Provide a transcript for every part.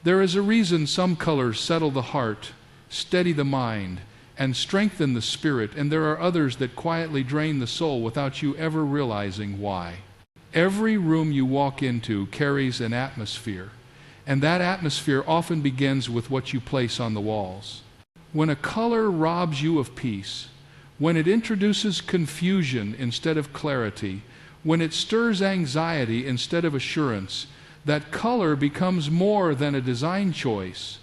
There is a reason some colors settle the heart, steady the mind, and strengthen the spirit, and there are others that quietly drain the soul without you ever realizing why. Every room you walk into carries an atmosphere, and that atmosphere often begins with what you place on the walls. When a color robs you of peace, when it introduces confusion instead of clarity, when it stirs anxiety instead of assurance, that color becomes more than a design choice.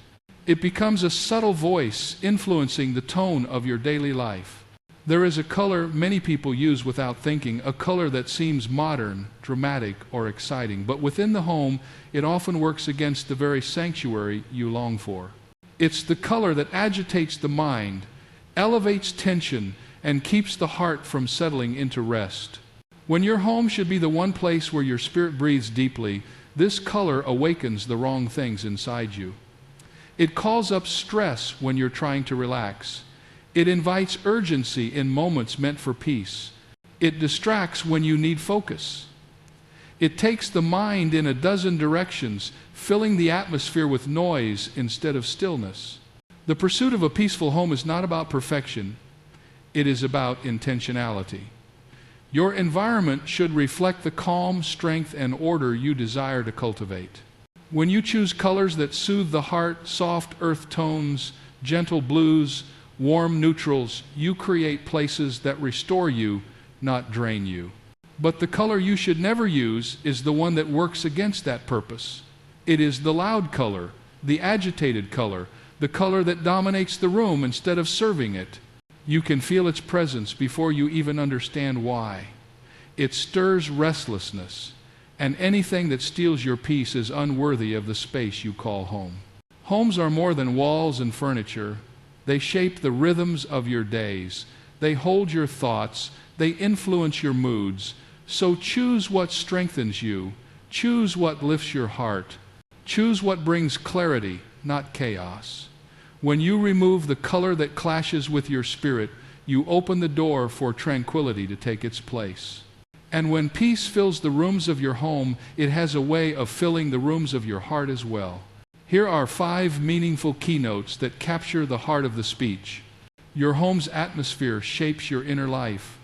It becomes a subtle voice influencing the tone of your daily life. There is a color many people use without thinking, a color that seems modern, dramatic, or exciting, but within the home, it often works against the very sanctuary you long for. It's the color that agitates the mind, elevates tension, and keeps the heart from settling into rest. When your home should be the one place where your spirit breathes deeply, this color awakens the wrong things inside you. It calls up stress when you're trying to relax. It invites urgency in moments meant for peace. It distracts when you need focus. It takes the mind in a dozen directions, filling the atmosphere with noise instead of stillness. The pursuit of a peaceful home is not about perfection. It is about intentionality. Your environment should reflect the calm, strength, and order you desire to cultivate. When you choose colors that soothe the heart, soft earth tones, gentle blues, warm neutrals, you create places that restore you, not drain you. But the color you should never use is the one that works against that purpose. It is the loud color, the agitated color, the color that dominates the room instead of serving it. You can feel its presence before you even understand why. It stirs restlessness, and anything that steals your peace is unworthy of the space you call home. Homes are more than walls and furniture. They shape the rhythms of your days. They hold your thoughts. They influence your moods. So choose what strengthens you. Choose what lifts your heart. Choose what brings clarity, not chaos. When you remove the color that clashes with your spirit, you open the door for tranquility to take its place. And when peace fills the rooms of your home, it has a way of filling the rooms of your heart as well. Here are 5 meaningful keynotes that capture the heart of the speech. Your home's atmosphere shapes your inner life,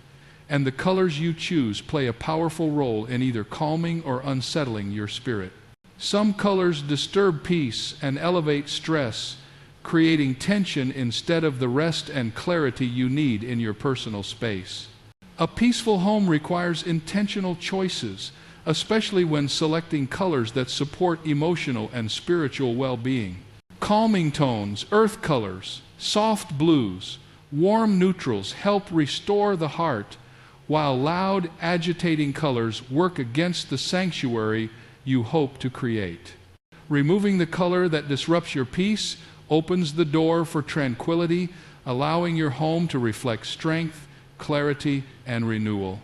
and the colors you choose play a powerful role in either calming or unsettling your spirit. Some colors disturb peace and elevate stress, creating tension instead of the rest and clarity you need in your personal space. A peaceful home requires intentional choices, especially when selecting colors that support emotional and spiritual well-being. Calming tones, earth colors, soft blues, warm neutrals help restore the heart, while loud, agitating colors work against the sanctuary you hope to create. Removing the color that disrupts your peace opens the door for tranquility, allowing your home to reflect strength, clarity, and renewal.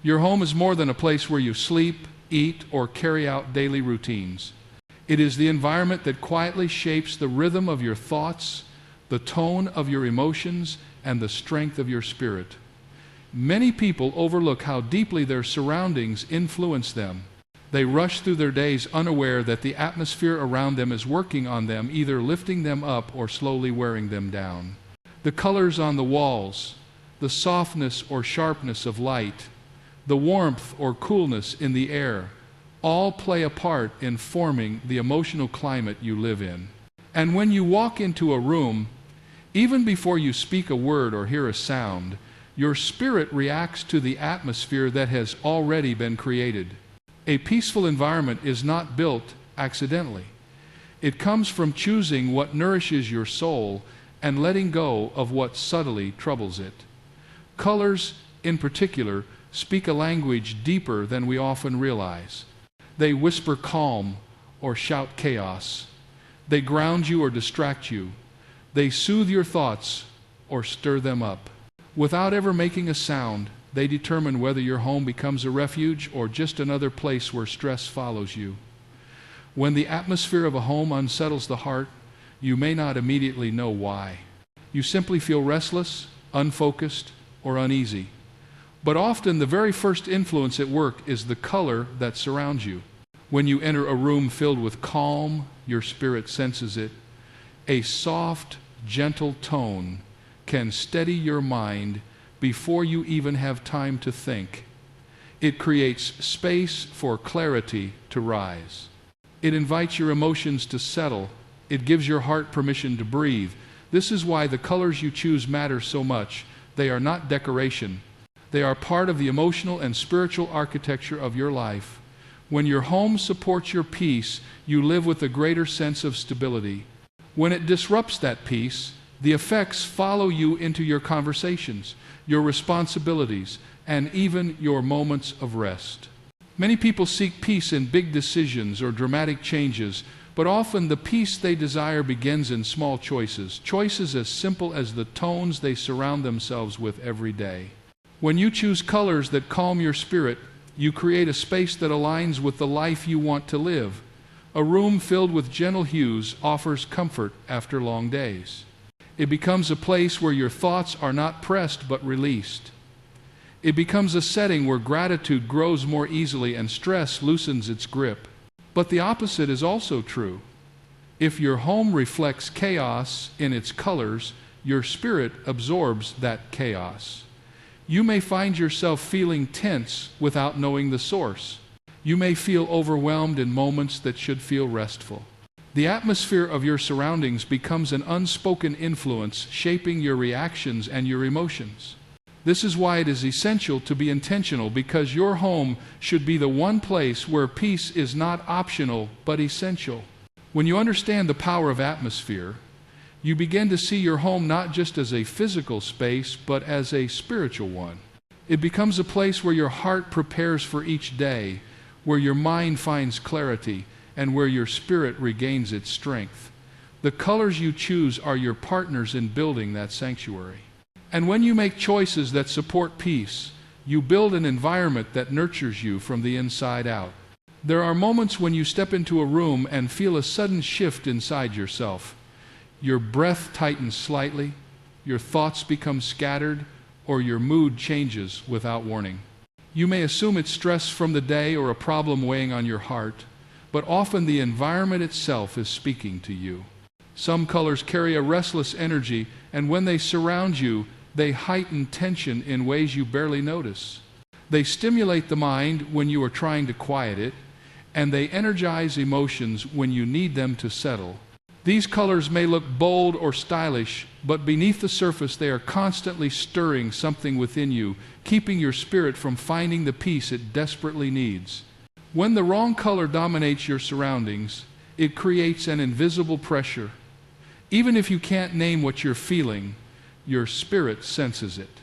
Your home is more than a place where you sleep, eat, or carry out daily routines. It is the environment that quietly shapes the rhythm of your thoughts, the tone of your emotions, and the strength of your spirit. Many people overlook how deeply their surroundings influence them. They rush through their days unaware that the atmosphere around them is working on them, either lifting them up or slowly wearing them down. The colors on the walls, the softness or sharpness of light, the warmth or coolness in the air, all play a part in forming the emotional climate you live in. And when you walk into a room, even before you speak a word or hear a sound, your spirit reacts to the atmosphere that has already been created. A peaceful environment is not built accidentally. It comes from choosing what nourishes your soul and letting go of what subtly troubles it. Colors, in particular, speak a language deeper than we often realize. They whisper calm or shout chaos. They ground you or distract you. They soothe your thoughts or stir them up. Without ever making a sound, they determine whether your home becomes a refuge or just another place where stress follows you. When the atmosphere of a home unsettles the heart, you may not immediately know why. You simply feel restless, unfocused, or uneasy. But often the very first influence at work is the color that surrounds you. When you enter a room filled with calm, your spirit senses it. A soft, gentle tone can steady your mind before you even have time to think. It creates space for clarity to rise. It invites your emotions to settle. It gives your heart permission to breathe. This is why the colors you choose matter so much. They are not decoration. They are part of the emotional and spiritual architecture of your life. When your home supports your peace, you live with a greater sense of stability. When it disrupts that peace, the effects follow you into your conversations, your responsibilities, and even your moments of rest. Many people seek peace in big decisions or dramatic changes, but often the peace they desire begins in small choices, choices as simple as the tones they surround themselves with every day. When you choose colors that calm your spirit, you create a space that aligns with the life you want to live. A room filled with gentle hues offers comfort after long days. It becomes a place where your thoughts are not pressed but released. It becomes a setting where gratitude grows more easily and stress loosens its grip. But the opposite is also true. If your home reflects chaos in its colors, your spirit absorbs that chaos. You may find yourself feeling tense without knowing the source. You may feel overwhelmed in moments that should feel restful. The atmosphere of your surroundings becomes an unspoken influence, shaping your reactions and your emotions. This is why it is essential to be intentional, because your home should be the one place where peace is not optional but essential. When you understand the power of atmosphere, you begin to see your home not just as a physical space but as a spiritual one. It becomes a place where your heart prepares for each day, where your mind finds clarity, and where your spirit regains its strength. The colors you choose are your partners in building that sanctuary. And when you make choices that support peace, you build an environment that nurtures you from the inside out. There are moments when you step into a room and feel a sudden shift inside yourself. Your breath tightens slightly, your thoughts become scattered, or your mood changes without warning. You may assume it's stress from the day or a problem weighing on your heart, but often the environment itself is speaking to you. Some colors carry a restless energy, and when they surround you, they heighten tension in ways you barely notice. They stimulate the mind when you are trying to quiet it, and they energize emotions when you need them to settle. These colors may look bold or stylish, but beneath the surface they are constantly stirring something within you, keeping your spirit from finding the peace it desperately needs. When the wrong color dominates your surroundings, it creates an invisible pressure. Even if you can't name what you're feeling, your spirit senses it.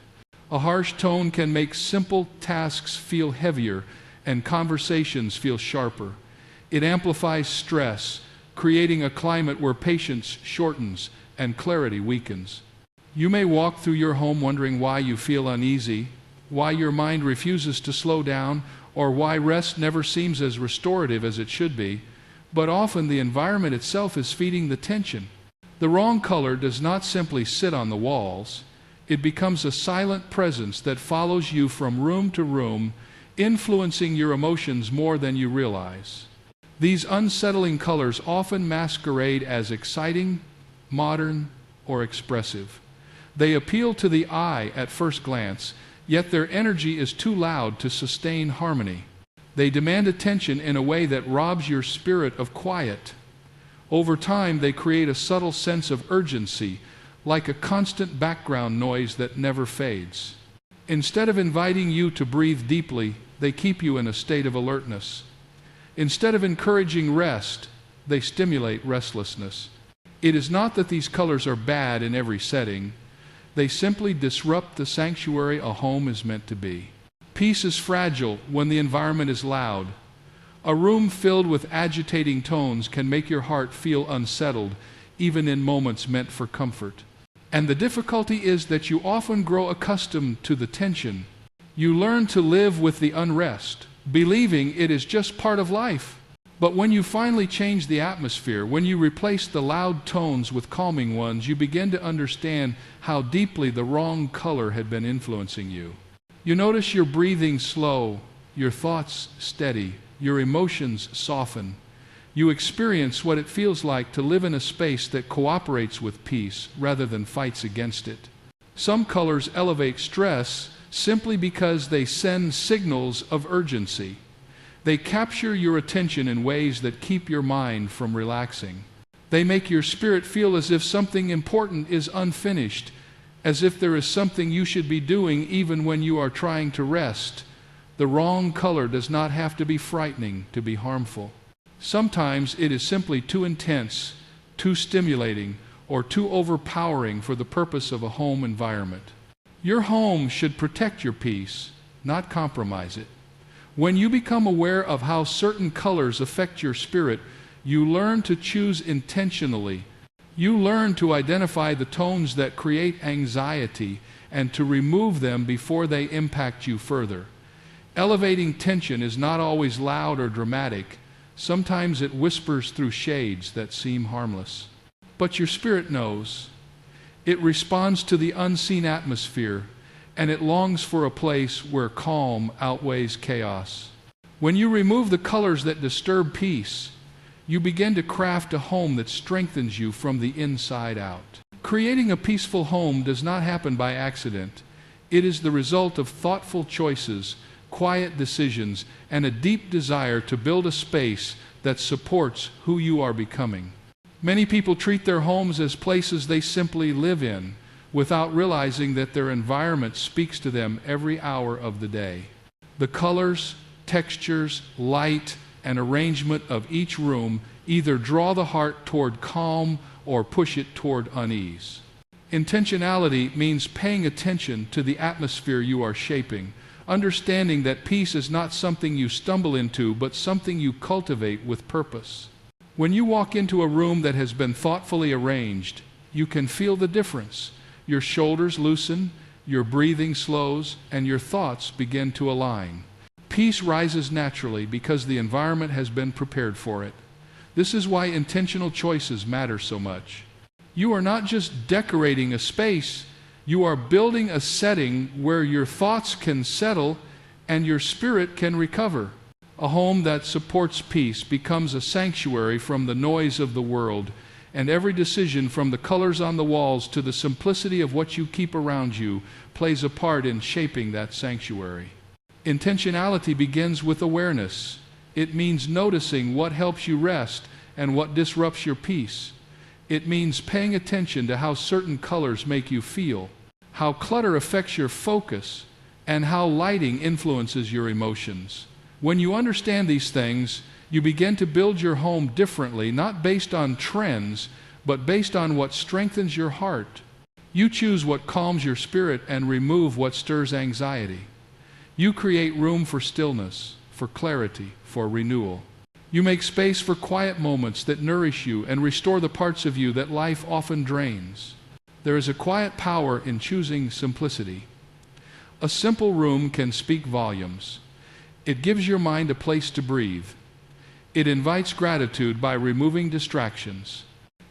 A harsh tone can make simple tasks feel heavier and conversations feel sharper. It amplifies stress, creating a climate where patience shortens and clarity weakens. You may walk through your home wondering why you feel uneasy, why your mind refuses to slow down, or why rest never seems as restorative as it should be, but often the environment itself is feeding the tension. The wrong color does not simply sit on the walls. It becomes a silent presence that follows you from room to room, influencing your emotions more than you realize. These unsettling colors often masquerade as exciting, modern, or expressive. They appeal to the eye at first glance, yet their energy is too loud to sustain harmony. They demand attention in a way that robs your spirit of quiet. Over time, they create a subtle sense of urgency, like a constant background noise that never fades. Instead of inviting you to breathe deeply, they keep you in a state of alertness. Instead of encouraging rest, they stimulate restlessness. It is not that these colors are bad in every setting. They simply disrupt the sanctuary a home is meant to be. Peace is fragile when the environment is loud. A room filled with agitating tones can make your heart feel unsettled, even in moments meant for comfort. And the difficulty is that you often grow accustomed to the tension. You learn to live with the unrest, believing it is just part of life. But when you finally change the atmosphere, when you replace the loud tones with calming ones, you begin to understand how deeply the wrong color had been influencing you. You notice your breathing slow, your thoughts steady, your emotions soften. You experience what it feels like to live in a space that cooperates with peace rather than fights against it. Some colors elevate stress simply because they send signals of urgency. They capture your attention in ways that keep your mind from relaxing. They make your spirit feel as if something important is unfinished, as if there is something you should be doing even when you are trying to rest. The wrong color does not have to be frightening to be harmful. Sometimes it is simply too intense, too stimulating, or too overpowering for the purpose of a home environment. Your home should protect your peace, not compromise it. When you become aware of how certain colors affect your spirit, you learn to choose intentionally. You learn to identify the tones that create anxiety and to remove them before they impact you further. Elevating tension is not always loud or dramatic. Sometimes it whispers through shades that seem harmless. But your spirit knows. It responds to the unseen atmosphere, and it longs for a place where calm outweighs chaos. When you remove the colors that disturb peace, you begin to craft a home that strengthens you from the inside out. Creating a peaceful home does not happen by accident. It is the result of thoughtful choices, quiet decisions, and a deep desire to build a space that supports who you are becoming. Many people treat their homes as places they simply live in, without realizing that their environment speaks to them every hour of the day. The colors, textures, light, and arrangement of each room either draw the heart toward calm or push it toward unease. Intentionality means paying attention to the atmosphere you are shaping, understanding that peace is not something you stumble into, but something you cultivate with purpose. When you walk into a room that has been thoughtfully arranged, you can feel the difference. Your shoulders loosen, your breathing slows, and your thoughts begin to align. Peace rises naturally because the environment has been prepared for it. This is why intentional choices matter so much. You are not just decorating a space, you are building a setting where your thoughts can settle and your spirit can recover. A home that supports peace becomes a sanctuary from the noise of the world, and every decision, from the colors on the walls to the simplicity of what you keep around you, plays a part in shaping that sanctuary. Intentionality begins with awareness. It means noticing what helps you rest and what disrupts your peace. It means paying attention to how certain colors make you feel, how clutter affects your focus, and how lighting influences your emotions. When you understand these things, you begin to build your home differently, not based on trends, but based on what strengthens your heart. You choose what calms your spirit and remove what stirs anxiety. You create room for stillness, for clarity, for renewal. You make space for quiet moments that nourish you and restore the parts of you that life often drains. There is a quiet power in choosing simplicity. A simple room can speak volumes. It gives your mind a place to breathe. It invites gratitude by removing distractions.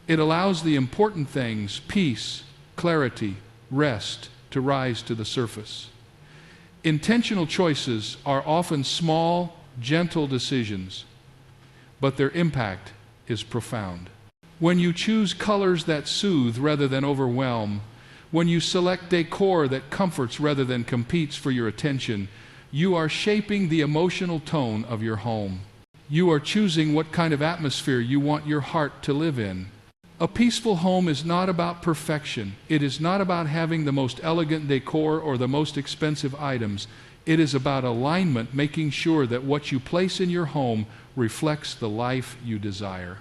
It allows the important things, peace, clarity, rest, to rise to the surface. Intentional choices are often small, gentle decisions, but their impact is profound. When you choose colors that soothe rather than overwhelm, when you select decor that comforts rather than competes for your attention, you are shaping the emotional tone of your home. You are choosing what kind of atmosphere you want your heart to live in. A peaceful home is not about perfection. It is not about having the most elegant decor or the most expensive items. It is about alignment, making sure that what you place in your home reflects the life you desire.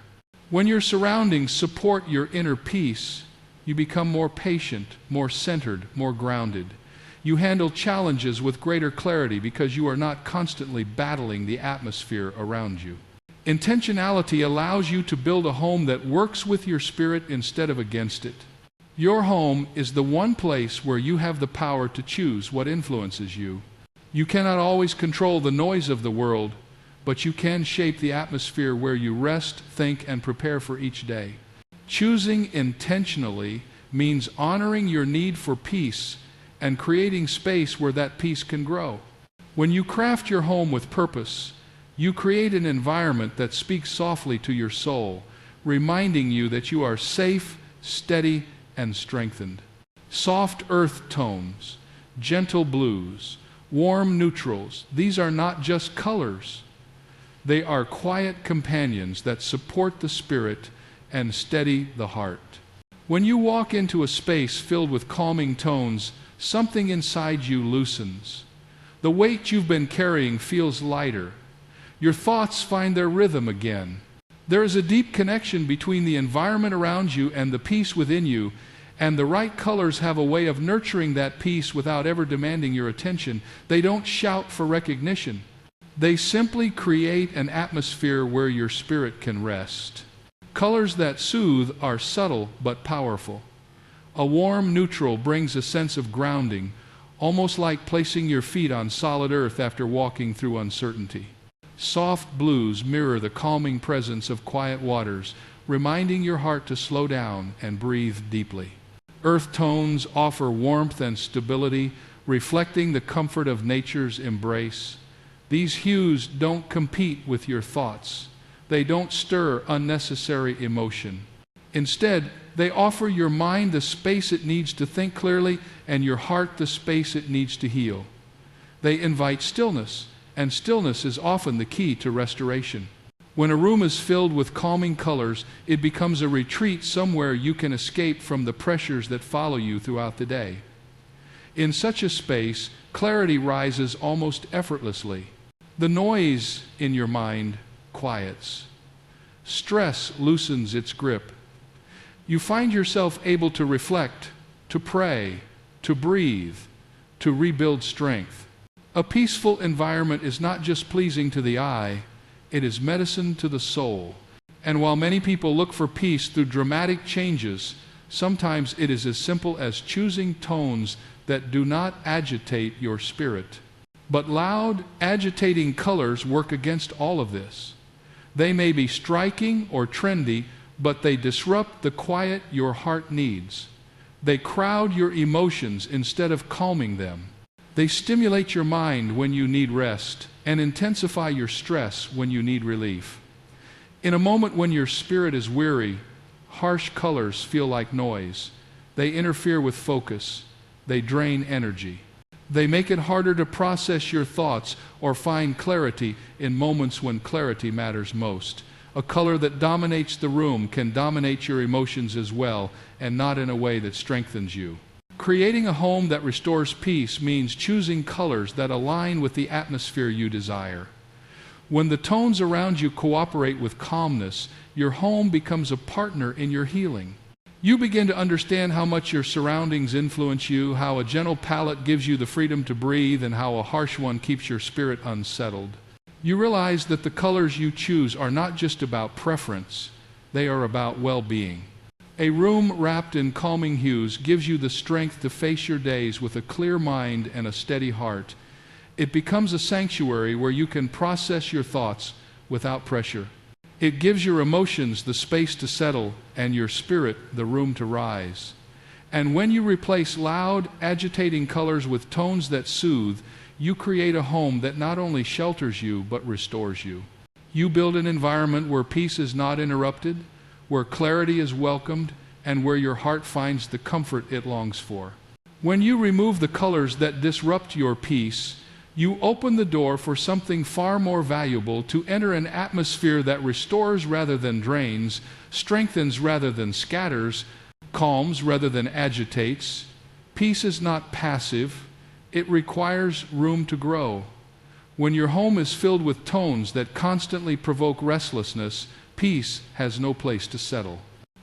When your surroundings support your inner peace, you become more patient, more centered, more grounded. You handle challenges with greater clarity because you are not constantly battling the atmosphere around you. Intentionality allows you to build a home that works with your spirit instead of against it. Your home is the one place where you have the power to choose what influences you. You cannot always control the noise of the world, but you can shape the atmosphere where you rest, think, and prepare for each day. Choosing intentionally means honoring your need for peace and creating space where that peace can grow. When you craft your home with purpose, You create an environment that speaks softly to your soul, reminding you that you are safe, steady, and strengthened. Soft earth tones, gentle blues, warm neutrals, these are not just colors. They are quiet companions that support the spirit and steady the heart. When you walk into a space filled with calming tones, something inside you loosens. The weight you've been carrying feels lighter. Your thoughts find their rhythm again. There is a deep connection between the environment around you and the peace within you, and the right colors have a way of nurturing that peace without ever demanding your attention. They don't shout for recognition. They simply create an atmosphere where your spirit can rest. Colors that soothe are subtle but powerful. A warm neutral brings a sense of grounding, almost like placing your feet on solid earth after walking through uncertainty. Soft blues mirror the calming presence of quiet waters, reminding your heart to slow down and breathe deeply. Earth tones offer warmth and stability, reflecting the comfort of nature's embrace. These hues don't compete with your thoughts. They don't stir unnecessary emotion. Instead, they offer your mind the space it needs to think clearly and your heart the space it needs to heal. They invite stillness, and stillness is often the key to restoration. When a room is filled with calming colors, it becomes a retreat somewhere you can escape from the pressures that follow you throughout the day. In such a space, clarity rises almost effortlessly. The noise in your mind quiets. Stress loosens its grip. You find yourself able to reflect, to pray, to breathe, to rebuild strength. A peaceful environment is not just pleasing to the eye, it is medicine to the soul. And while many people look for peace through dramatic changes, sometimes it is as simple as choosing tones that do not agitate your spirit. But loud, agitating colors work against all of this. They may be striking or trendy, but they disrupt the quiet your heart needs. They crowd your emotions instead of calming them. They stimulate your mind when you need rest and intensify your stress when you need relief. In a moment when your spirit is weary, harsh colors feel like noise. They interfere with focus. They drain energy. They make it harder to process your thoughts or find clarity in moments when clarity matters most. A color that dominates the room can dominate your emotions as well, and not in a way that strengthens you. Creating a home that restores peace means choosing colors that align with the atmosphere you desire. When the tones around you cooperate with calmness, your home becomes a partner in your healing. You begin to understand how much your surroundings influence you, how a gentle palette gives you the freedom to breathe, and how a harsh one keeps your spirit unsettled. You realize that the colors you choose are not just about preference, they are about well-being. A room wrapped in calming hues gives you the strength to face your days with a clear mind and a steady heart. It becomes a sanctuary where you can process your thoughts without pressure. It gives your emotions the space to settle and your spirit the room to rise. And when you replace loud, agitating colors with tones that soothe, you create a home that not only shelters you but restores you. You build an environment where peace is not interrupted, where clarity is welcomed, and where your heart finds the comfort it longs for. When you remove the colors that disrupt your peace, you open the door for something far more valuable: to enter an atmosphere that restores rather than drains, strengthens rather than scatters, calms rather than agitates. Peace is not passive, it requires room to grow. When your home is filled with tones that constantly provoke restlessness, peace has no place to settle.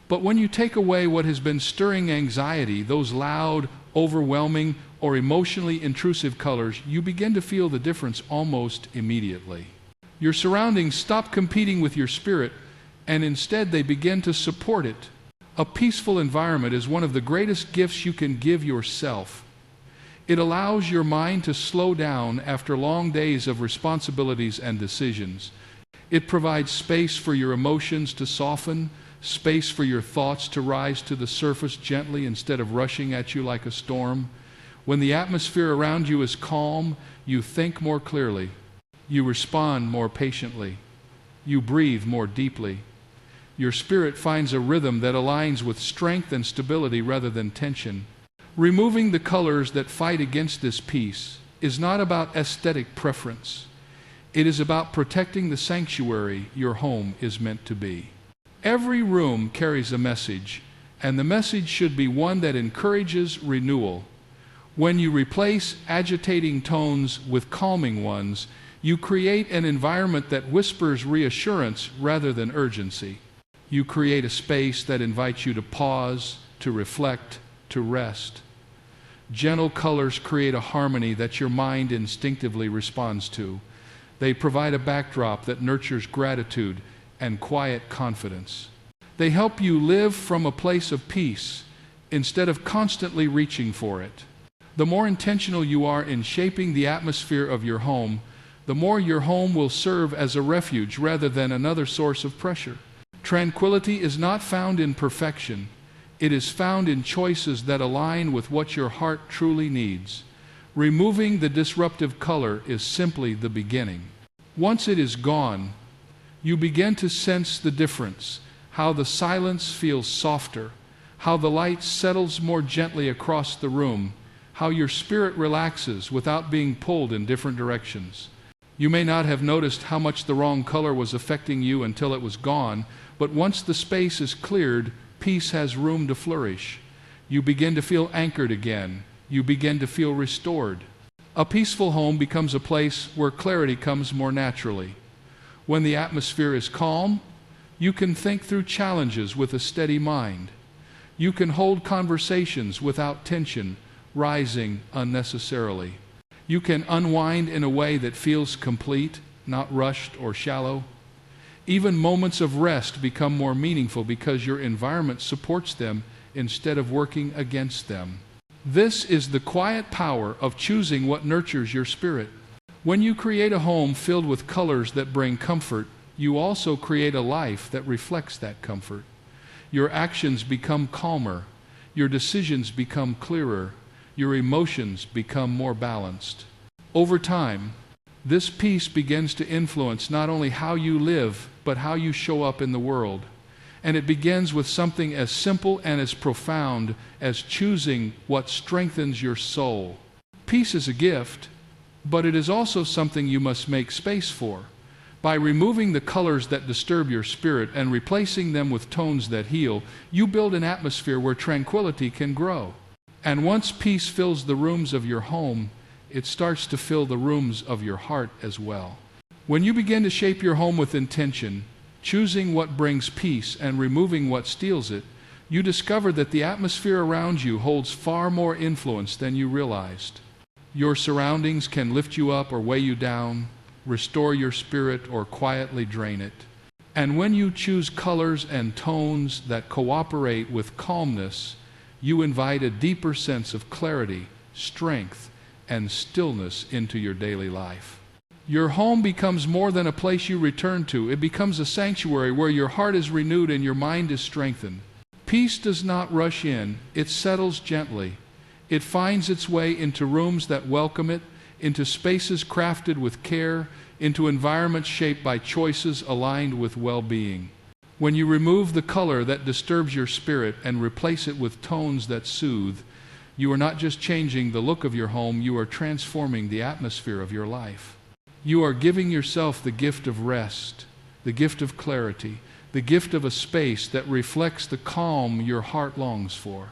But when you take away what has been stirring anxiety, those loud, overwhelming, or emotionally intrusive colors, you begin to feel the difference almost immediately. Your surroundings stop competing with your spirit, and instead they begin to support it. A peaceful environment is one of the greatest gifts you can give yourself. It allows your mind to slow down after long days of responsibilities and decisions. It provides space for your emotions to soften, space for your thoughts to rise to the surface gently instead of rushing at you like a storm. When the atmosphere around you is calm, you think more clearly. You respond more patiently. You breathe more deeply. Your spirit finds a rhythm that aligns with strength and stability rather than tension. Removing the colors that fight against this peace is not about aesthetic preference. It is about protecting the sanctuary your home is meant to be. Every room carries a message, and the message should be one that encourages renewal. When you replace agitating tones with calming ones, you create an environment that whispers reassurance rather than urgency. You create a space that invites you to pause, to reflect, to rest. Gentle colors create a harmony that your mind instinctively responds to. They provide a backdrop that nurtures gratitude and quiet confidence. They help you live from a place of peace instead of constantly reaching for it. The more intentional you are in shaping the atmosphere of your home, the more your home will serve as a refuge rather than another source of pressure. Tranquility is not found in perfection. It is found in choices that align with what your heart truly needs. Removing the disruptive color is simply the beginning. Once it is gone, you begin to sense the difference, how the silence feels softer, how the light settles more gently across the room, how your spirit relaxes without being pulled in different directions. You may not have noticed how much the wrong color was affecting you until it was gone, but once the space is cleared, peace has room to flourish. You begin to feel anchored again. You begin to feel restored. A peaceful home becomes a place where clarity comes more naturally. When the atmosphere is calm, you can think through challenges with a steady mind. You can hold conversations without tension rising unnecessarily. You can unwind in a way that feels complete, not rushed or shallow. Even moments of rest become more meaningful because your environment supports them instead of working against them. This is the quiet power of choosing what nurtures your spirit. When you create a home filled with colors that bring comfort, you also create a life that reflects that comfort. Your actions become calmer. Your decisions become clearer. Your emotions become more balanced. Over time, this peace begins to influence not only how you live, but how you show up in the world. And it begins with something as simple and as profound as choosing what strengthens your soul. Peace is a gift, but it is also something you must make space for. By removing the colors that disturb your spirit and replacing them with tones that heal, you build an atmosphere where tranquility can grow. And once peace fills the rooms of your home, it starts to fill the rooms of your heart as well. When you begin to shape your home with intention, choosing what brings peace and removing what steals it, you discover that the atmosphere around you holds far more influence than you realized. Your surroundings can lift you up or weigh you down, restore your spirit or quietly drain it. And when you choose colors and tones that cooperate with calmness, you invite a deeper sense of clarity, strength, and stillness into your daily life. Your home becomes more than a place you return to. It becomes a sanctuary where your heart is renewed and your mind is strengthened. Peace does not rush in. It settles gently. It finds its way into rooms that welcome it, into spaces crafted with care, into environments shaped by choices aligned with well-being. When you remove the color that disturbs your spirit and replace it with tones that soothe, you are not just changing the look of your home, you are transforming the atmosphere of your life. You are giving yourself the gift of rest, the gift of clarity, the gift of a space that reflects the calm your heart longs for.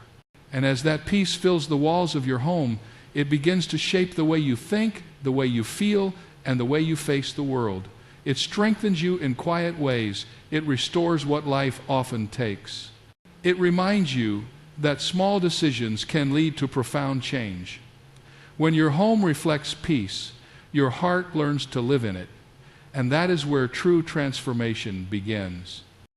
And as that peace fills the walls of your home, it begins to shape the way you think, the way you feel, and the way you face the world. It strengthens you in quiet ways. It restores what life often takes. It reminds you that small decisions can lead to profound change. When your home reflects peace, your heart learns to live in it, and that is where true transformation begins.